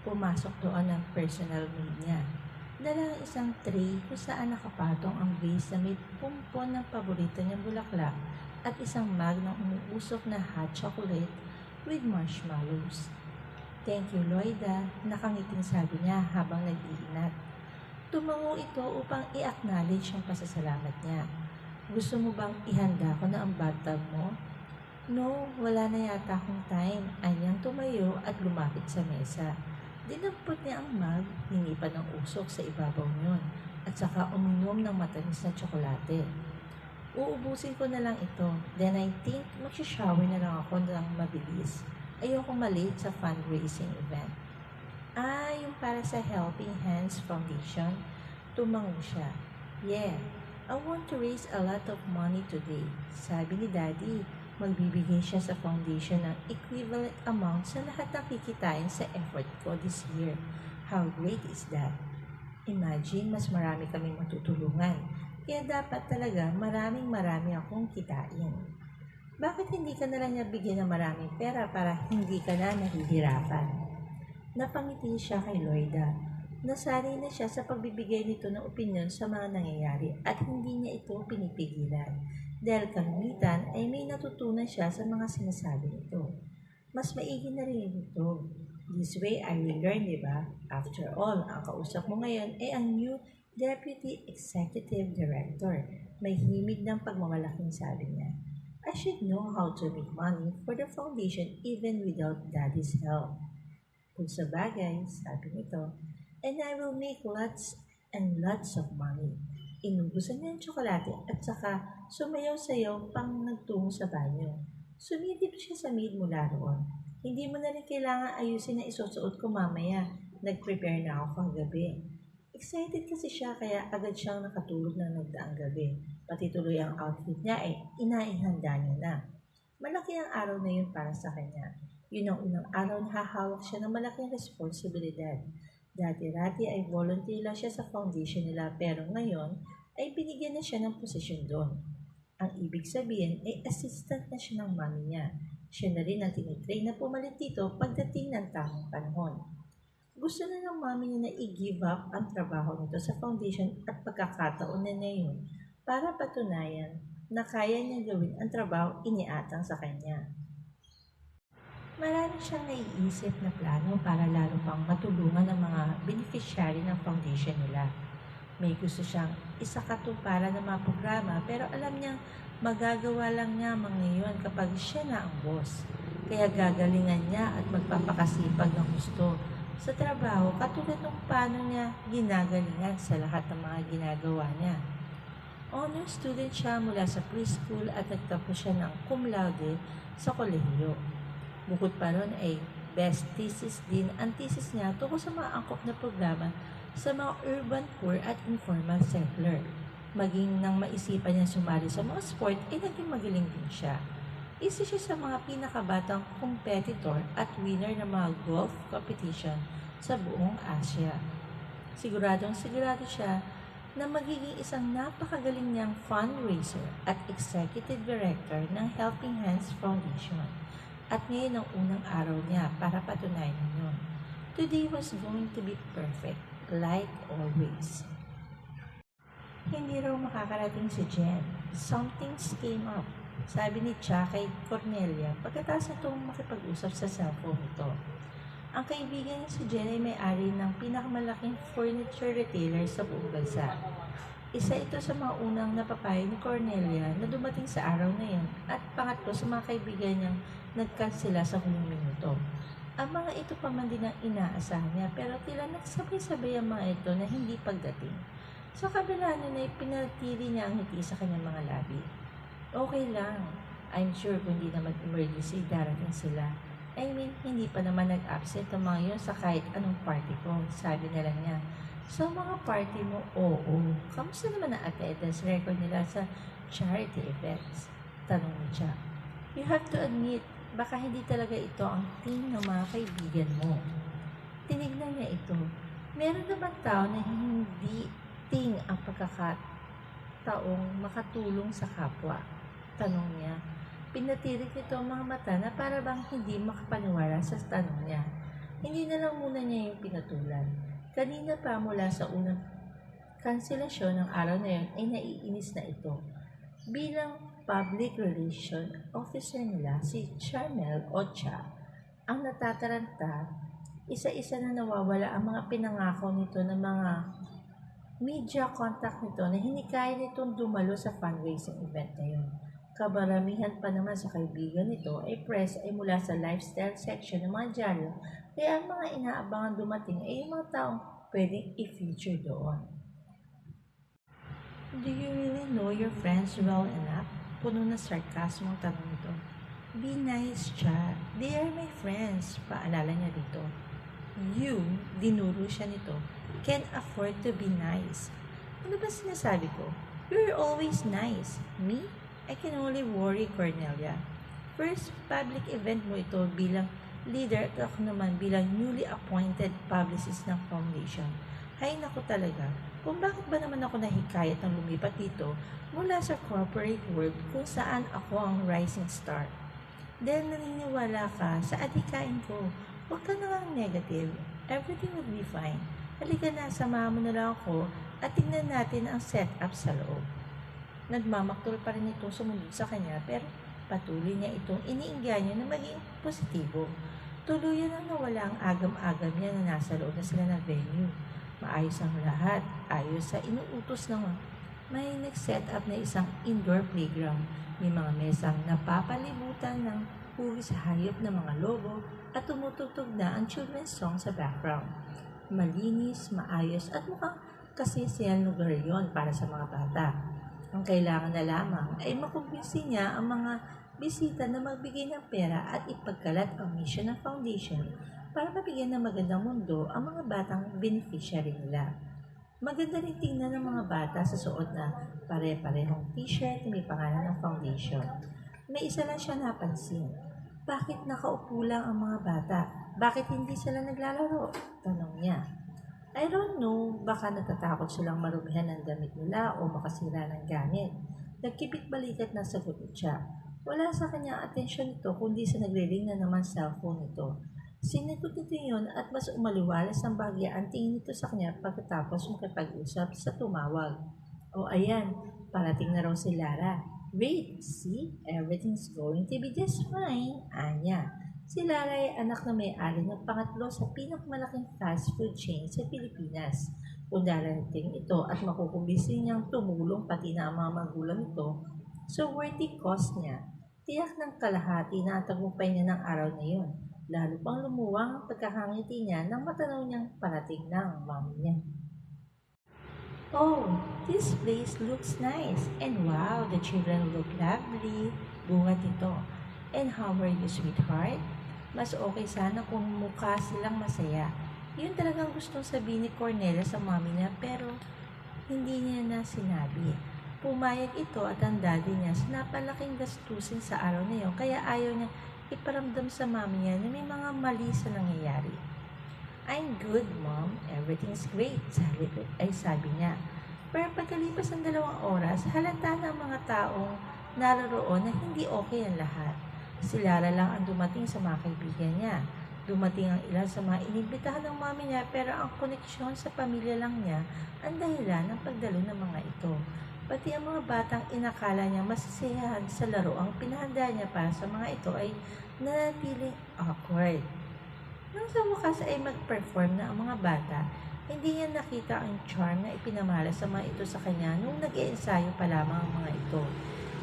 Pumasok doon ang personal maid niya. Dala ang isang tray kung saan nakapatong ang vase na may pumpon ng paborito niyang bulaklak at isang mug ng umuusok na hot chocolate with marshmallows. "Thank you, Loida," nakangiting sabi niya habang nag-iinat. Tumango ito upang i-acknowledge ang pasasalamat niya. "Gusto mo bang ihanda ko na ang bathtub mo?" "No, wala na yata akong time," anyang tumayo at lumapit sa mesa. Dinampot niya ang mug, hinipan ng usok sa ibabaw niyon, at saka uminom ng matamis na tsokolate. "Uubusin ko na lang ito, then I think magsha-shower na lang ako ng mabilis. Ayoko malate sa fundraising event." "Ah, yung para sa Helping Hands Foundation?" Tumango siya. "Yeah, I want to raise a lot of money today. Sabi ni Daddy, magbibigay siya sa foundation ng equivalent amount sa lahat ng kikitain sa effort ko this year. How great is that?" Imagine, mas marami kaming matutulungan. Kaya dapat talaga marami akong kitain. Bakit hindi ka na lang niya bigyan ng maraming pera para hindi ka na nahihirapan? Napangiti siya kay Loida. Nasanay na siya sa pagbibigay nito ng opinyon sa mga nangyayari at hindi niya ito pinipigilan. Dahil kalimitan ay may natutunan siya sa mga sinasabi nito. Mas maigi na rin ito. This way I will learn, di ba? After all, ang kausap mo ngayon ay ang new Deputy Executive Director. May himig ng pagmamalaking sabi niya. "I should know how to make money for the foundation even without Daddy's help." Kung sa bagay, sabi nito, "And I will make lots and lots of money." Inubusan niya ang tsokolate at saka sumayaw-sayaw pang nagtungo sa banyo. Sumidip siya sa maid mula roon. "Hindi mo na rin kailangan ayusin na isusuot ko mamaya. Nag-prepare na ako kagabi." Excited kasi siya kaya agad siyang nakatulog ng nagdaang gabi. Pati tuloy ang outfit niya ay inaihanda niya na. Malaki ang araw na yun para sa kanya. Yun ang unang araw na hahawak siya ng malaking responsibilidad. Dati-rati ay volunteer lang siya sa foundation nila pero ngayon ay binigyan na siya ng posisyon doon. Ang ibig sabihin ay assistant na siya ng mami niya. Siya na rin ang tinitrain na pumalit dito pagdating ng tamang panahon. Gusto na ng mami niya na i-give up ang trabaho nito sa foundation at pagkakataon na yun para patunayan na kaya niya gawin ang trabaho iniatang sa kanya. Marami siyang naiisip na plano para lalo pang matulungan ang mga beneficiary ng foundation nila. May gusto siyang isakatuparan ng mga programa pero alam niyang magagawa lang niya ngayon kapag siya na ang boss. Kaya gagalingan niya at magpapakasipag ng gusto sa trabaho katulad ng paano niya ginagalingan sa lahat ng mga ginagawa niya. Honor student siya mula sa preschool at nagtapos siya ng cum laude sa kolehiyo. Bukod pa ron ay best thesis din ang thesis niya tungkol sa mga angkop na programa sa mga urban poor at informal settler. Maging nang maisipan niya sumali sa mga sport ay naging magaling din siya. Isa siya sa mga pinakabatang competitor at winner ng mga golf competition sa buong Asia. Siguradong sigurado siya na magiging isang napakagaling niyang fundraiser at executive director ng Helping Hands Foundation. At ngayon ang unang araw niya para patunayan yun. Today was going to be perfect, like always. Hindi raw makakarating si Jen. Something came up, sabi ni Cha kay Cornelia pagkatapos nitong makipag-usap sa cellphone nito. Ang kaibigan niya si Jen ay may-ari ng pinakamalaking furniture retailer sa buong bansa. Isa ito sa mga unang napapayo ni Cornelia na dumating sa araw na yun at pangatlo sa mga kaibigan niyang nagkansela sa huling minuto. Ang mga ito pa man din ang inaasahan niya pero tila nagsabay-sabay ang mga ito na hindi pagdating. Sa kabila nun ay pinatili niya ang ngiti sa kanyang mga labi. Okay lang. I'm sure kung di naman emergency darating sila. I mean, hindi pa naman nag-absent ang mga yun sa kahit anong party ko. Sabi na lang niya. Sa mga party mo, oo. Kamusta naman ang attendance record nila sa charity events? Tanong ni Cha. You have to admit, baka hindi talaga ito ang team ng mga kaibigan mo. Tinignan niya ito. Meron naman tao na hindi ting ang pagkakataong makatulong sa kapwa? Tanong niya. Pinatirik nito ang mga mata na para bang hindi makapaniwala sa tanong niya. Hindi na lang muna niya yung pinatulan. Kanina pa mula sa unang kanselasyon ng araw na yun ay naiinis na ito. Bilang public relation officer nila, si Charmel Ocha, ang natataranta, isa-isa na nawawala ang mga pinangako nito ng mga media contact nito na hinikaya nitong dumalo sa fundraising event na yun. Kabaramihan pa naman sa kaibigan nito ay press ay mula sa lifestyle section ng mga dyaryo, kaya ang mga inaabangan dumating ay yung mga taong pwedeng i-feature doon. Do you really know your friends well enough? Puno na sarkasmo ang tanong nito. Be nice, Cha. They are my friends. Paalala niya dito. You, dinuro siya nito, can afford to be nice. Ano ba sinasabi ko? You're always nice. Me? I can only worry, Cornelia. First public event mo ito bilang leader at ako naman bilang newly appointed publicist ng foundation. Hay naku talaga, kung bakit ba naman ako nahikayat ng lumipat dito mula sa corporate world kung saan ako ang rising star. Dahil naniniwala ka sa adhikain ko, huwag ka nalang negative. Everything will be fine. Halika na, samahan mo na lang ako at tingnan natin ang setup sa loob. Nagmamaktol pa rin itong sumunod sa kanya pero patuloy niya itong iniinganyo na maging positibo. Tuluyan ang nawala ang agam-agam niya na nasa loob na sila ng venue. Maayos ang lahat, ayos sa inuutos ng may nag-set up na isang indoor playground. May mga mesang napapalibutan ng hugis sa hayop ng mga logo at tumutugtog na ang children's song sa background. Malinis, maayos at mukhang kasisiyan lugar yon para sa mga bata. Ang kailangan na lamang ay makumbinsi niya ang mga bisita na magbigay ng pera at ipagkalat ang mission ng foundation para mabigyan ng magandang mundo ang mga batang beneficiary nila. Maganda rin tingnan ng mga bata sa suot na pare-parehong t-shirt na may pangalan ng foundation. May isa lang siya napansin. Bakit nakaupo lang ang mga bata? Bakit hindi sila naglalaro? Tanong niya. I don't know, baka natatakot silang marumihan ng damit nila o makasira ng gamit. Nagkipit-balikat na sagot siya. Wala sa kanyang atensyon ito kundi sa nagre-ring na naman cellphone nito. Sinagot nito yun at mas umaliwalas ang bahagya ang tingin nito sa kanya pagkatapos makipag-usap sa tumawag. O ayan, parating na raw si Lara. Wait, see? Everything's going to be just fine. Anya. Si Lara ay anak na may-ari ng pangatlo sa pinakamalaking fast food chain sa Pilipinas. Kung darating ito at makukumbisi niyang tumulong pati na ang mga magulang nito, so worthy cost niya. Tiyak ng kalahati na ang tagumpay niya ng araw na yun. Lalo pang lumuwang ang pagkakangiti niya nang matanaw niyang parating na ang mami niya. Oh, this place looks nice. And wow, the children look lovely. Bunga nito. And how are you, sweetheart? Mas okay sana kung mukha silang masaya. Yun talagang gustong sabihin ni Cornelia sa mami niya pero hindi niya na sinabi. Pumayag ito at ang daddy niya sa napalaking gastusin sa araw na yun kaya ayaw niya iparamdam sa mami niya na may mga mali sa nangyayari. I'm good, Mom. Everything's great, sabi niya. Pero pagkalipas ng 2 oras, halata na ang mga taong naroroon na hindi okay ang lahat. Si Lara lang ang dumating sa mga kaibigan niya. Dumating ang ilan sa mga inibitahan ng mami niya pero ang koneksyon sa pamilya lang niya ang dahilan ng pagdalo ng mga ito. Pati ang mga batang inakala niya masisiyahan sa laro ang pinahanda niya para sa mga ito ay nanatiling awkward. Nang sa wakas ay mag-perform na ang mga bata, hindi niya nakita ang charm na ipinamala sa mga ito sa kanya nung nag-iensayo pa lamang ang mga ito.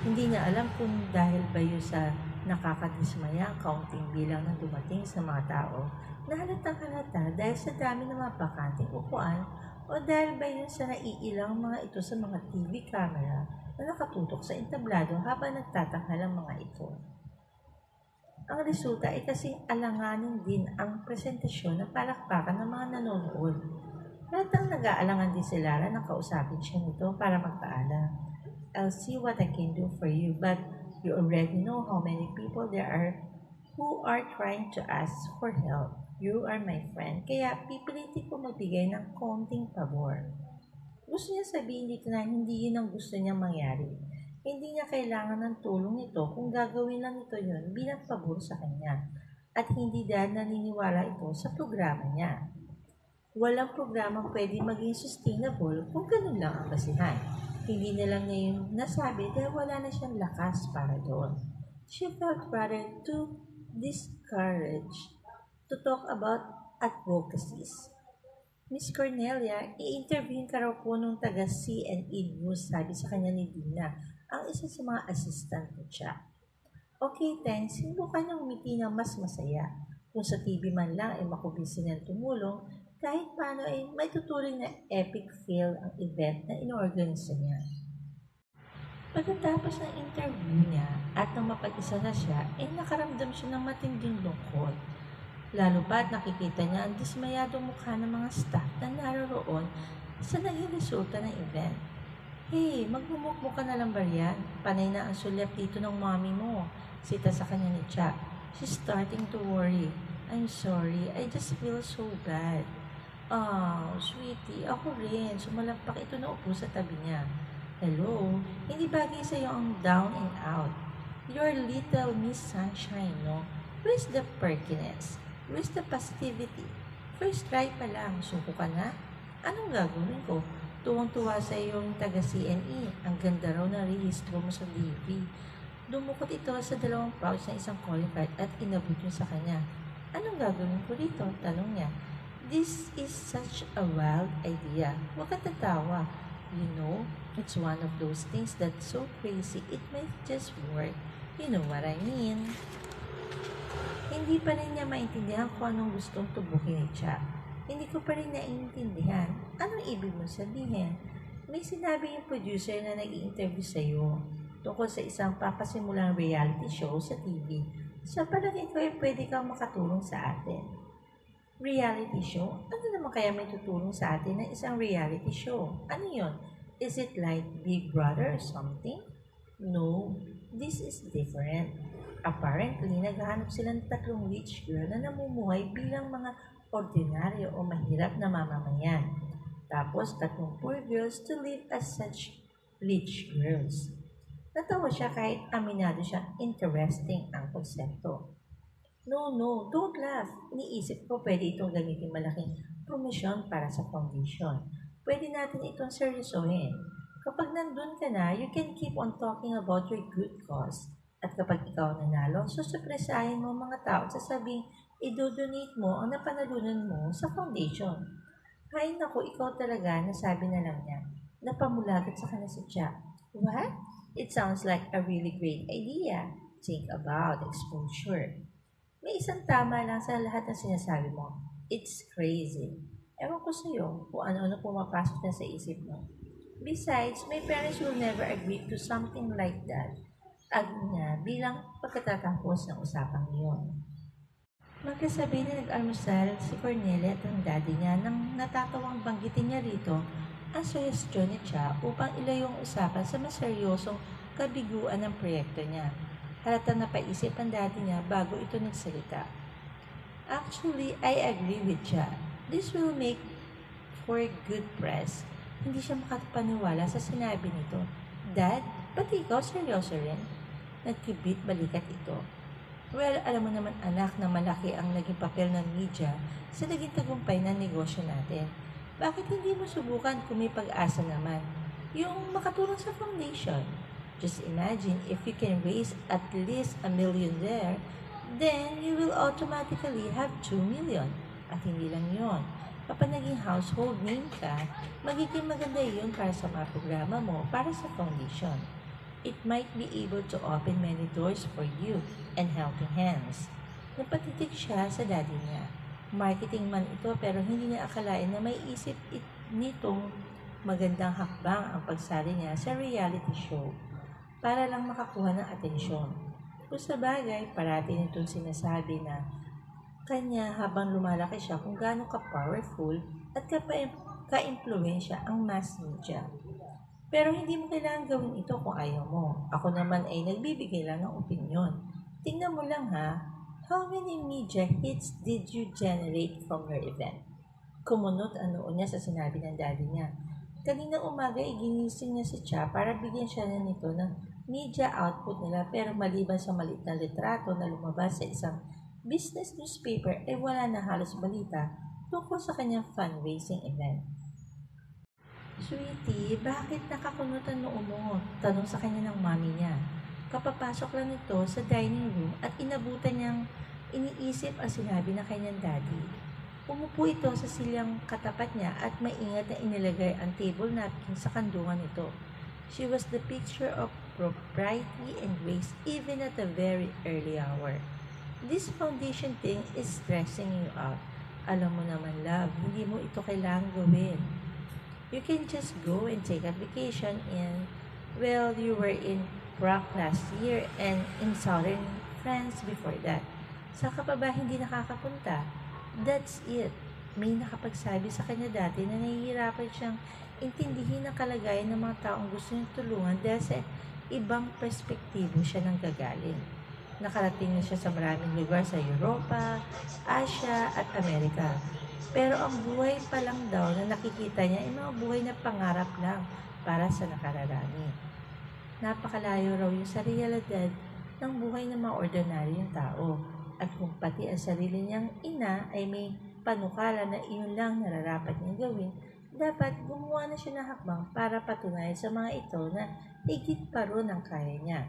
Hindi niya alam kung dahil ba yun sa nakakadismaya ang kaunting bilang ng dumating sa mga tao na halatang halata dahil sa dami ng mga bakanting upuan o dahil ba yun sa naiilang mga ito sa mga TV camera na nakatutok sa entablado habang nagtatanghal ang mga ito. Ang resulta ay kasing alanganin din ang presentasyon ng palakpakan ng mga nanonood. Halatang nag-aalangan din si Lara nang kausapin siya nito para magpaalam. I'll see what I can do for you, but you already know how many people there are who are trying to ask for help. You are my friend, kaya pipilitin ko magbigay ng konting pabor. Gusto niya sabihin dito na hindi yun ang gusto niyang mangyari. Hindi niya kailangan ng tulong nito kung gagawin lang ito yun bilang pabor sa kanya. at hindi dahil naniniwala ito sa programa niya. Walang programang pwede maging sustainable kung ganun lang ang basihan. Hindi na lang niya yun nasabi dahil wala na siyang lakas para doon. She felt rather too discouraged to talk about advocacies. Miss Cornelia, i-interviewin ka raw po nung taga CNE News, sabi sa kanya ni Dina, ang isa sa mga assistant ko siya. Okay, thanks. Sinubukan niyang umiti ng mas masaya. Kung sa TV man lang ay makubisi ng tumulong, kahit paano ay may tuturing na epic fail ang event na inoorganisa niya. Pagkatapos ng interview niya at nang mapag-isa na siya, ay nakaramdam siya ng matinding lungkot. Lalo pa't nakikita niya ang dismayadong mukha ng mga staff na naroon sa naging resulta ng event. Hey, magmumukmo ka na lang ba riyan? Panay na ang sulyap dito ng mommy mo. Sita sa kanya ni Chuck. She's starting to worry. I'm sorry, I just feel so bad. Oh, sweetie, ako rin. Sumalampak ito na upo sa tabi niya. Hello, hindi bagay sa'yo ang down and out. You're little Miss Sunshine, no? Where's the perkiness? Where's the positivity? First try pa lang, suko ka na? Anong gagawin ko? Tuwang-tuwa sa yung taga-CNE. Ang ganda raw na rehistro mo sa DV. Dumukot ito sa 2 pouch ng isang calling card at inabot yun sa kanya. Anong gagawin ko dito? Tanong niya. This is such a wild idea. Huwag ka tatawa. You know, it's one of those things that's so crazy it might just work. You know what I mean? Hindi pa rin niya maintindihan kung anong gustong tubukin ni Chuck. Hindi ko pa rin naiintindihan. Anong ibig mong sabihin? May sinabi yung producer na nag-i-interview sa'yo tungkol sa isang papasimulang reality show sa TV. Sa palagay ko ay pwede kang makatulong sa atin. Reality show? Ano naman kaya may tutulong sa atin ng isang reality show? Ano yon? Is it like Big Brother or something? No, this is different. Apparently, naghahanap sila ng 3 rich girl na namumuhay bilang mga ordinaryo o mahirap na mamamayan. Tapos, 3 poor girls to live as such rich girls. Natawa siya kahit aminado siya interesting ang konsepto. No, don't laugh. Iniisip ko pwede itong gamitin malaking promosyon para sa foundation. Pwede natin itong seryosohin. Kapag nandun ka na, you can keep on talking about your good cause. At kapag ikaw nanalo, susupresahin mo mga tao at sasabing idodonate mo ang napanalunan mo sa foundation. Hay naku, ikaw talaga, nasabi na lang niya. Napamulagat sa kanya si Jack. What? It sounds like a really great idea. Think about exposure. May isang tama lang sa lahat ng sinasabi mo. It's crazy. Ewan ko sa'yo kung ano-ano pumapasok na sa isip mo. Besides, my parents will never agree to something like that. Agad niya bilang pagkatatapos ng usapang iyon. Magkasabay na nag-almusal si Cornelia at ang daddy niya nang natatawang banggitin niya rito ang suhestyon ni Cha upang ilayo ang usapan sa mas seryosong kabiguan ng proyekto niya. Halatang napaisip ang daddy niya bago ito nagsalita. Actually, I agree with Cha. This will make for good press. Hindi siya makapaniwala sa sinabi nito. Dad, pati ikaw seryoso rin? Nagkibit balikat ito. Well, alam mo naman anak na malaki ang naging papel ng media sa naging tagumpay ng negosyo natin. Bakit hindi mo subukan kung may pag-asa naman? Yung makatulong sa foundation. Just imagine if you can raise at least $1 million there, then you will automatically have 2 million. At hindi lang yon. Kapag naging household name ka, magiging maganda yun para sa mga programa mo para sa foundation. It might be able to open many doors for you and helping hands. Napatitig siya sa daddy niya. Marketing man ito pero hindi niya akalain na may isip nitong magandang hakbang ang pagsali niya sa reality show para lang makakuha ng atensyon. Kung sa bagay, parati nitong sinasabi na kanya habang lumalaki siya kung gaano ka-powerful at ka-impluensya ang mass media. Pero hindi mo kailangan gawin ito kung ayaw mo. Ako naman ay nagbibigay lang ng opinyon. Tingnan mo lang ha, how many media hits did you generate from your event? Kumunot ang noo niya sa sinabi ng daddy niya. Kaninang umaga ginising niya si Cha para bigyan siya na nito ng media output nila pero maliban sa maliit na litrato na lumabas sa isang business newspaper ay wala na halos balita tungkol sa kanyang fundraising event. "Sweetie, bakit nakakunot ang noo mo?" tanong sa kanya ng mami niya. Kapapasok lang ito sa dining room at inabutan niyang iniisip ang sinabi ng kanyang daddy. Umupo ito sa silyang katapat niya at maingat na inilagay ang table napkin sa kandungan nito. She was the picture of propriety and grace even at a very early hour. "This foundation thing is stressing you out. Alam mo naman, love, hindi mo ito kailangang gawin. You can just go and take a vacation well, you were in Prague last year and in southern France before that. Saka pa ba hindi nakakapunta?" That's it. May nakapagsabi sa kanya dati na nahihirapan siyang intindihin ang kalagayan ng mga taong gusto niyang tulungan dahil sa ibang perspektibo siya nang gagaling. Nakarating na siya sa maraming lugar sa Europa, Asia at Amerika. Pero ang buhay pa lang daw na nakikita niya ay mga buhay na pangarap lang para sa nakararami. Napakalayo raw yung sa realidad ng buhay ng mga ordinaryong tao. At kung pati ang sarili niyang ina ay may panukala na iyon lang nararapat niyang gawin, dapat gumawa na siya ng hakbang para patunayan sa mga ito na higit pa ron ang kaya niya.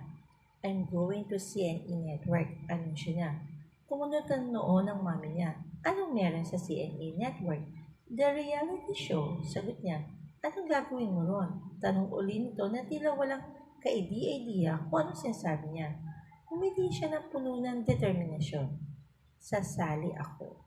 "I'm going to CNE Network," anunsyo niya. Kumunot ang noo ng mami niya. "Anong meron sa CNE Network?" "The reality show," sagot niya. "Anong gagawin mo ron?" Tanong uli nito na tila walang kaidi-idea kung anong sinasabi niya. Umiti siya ng puno ng determinasyon. "Sasali ako."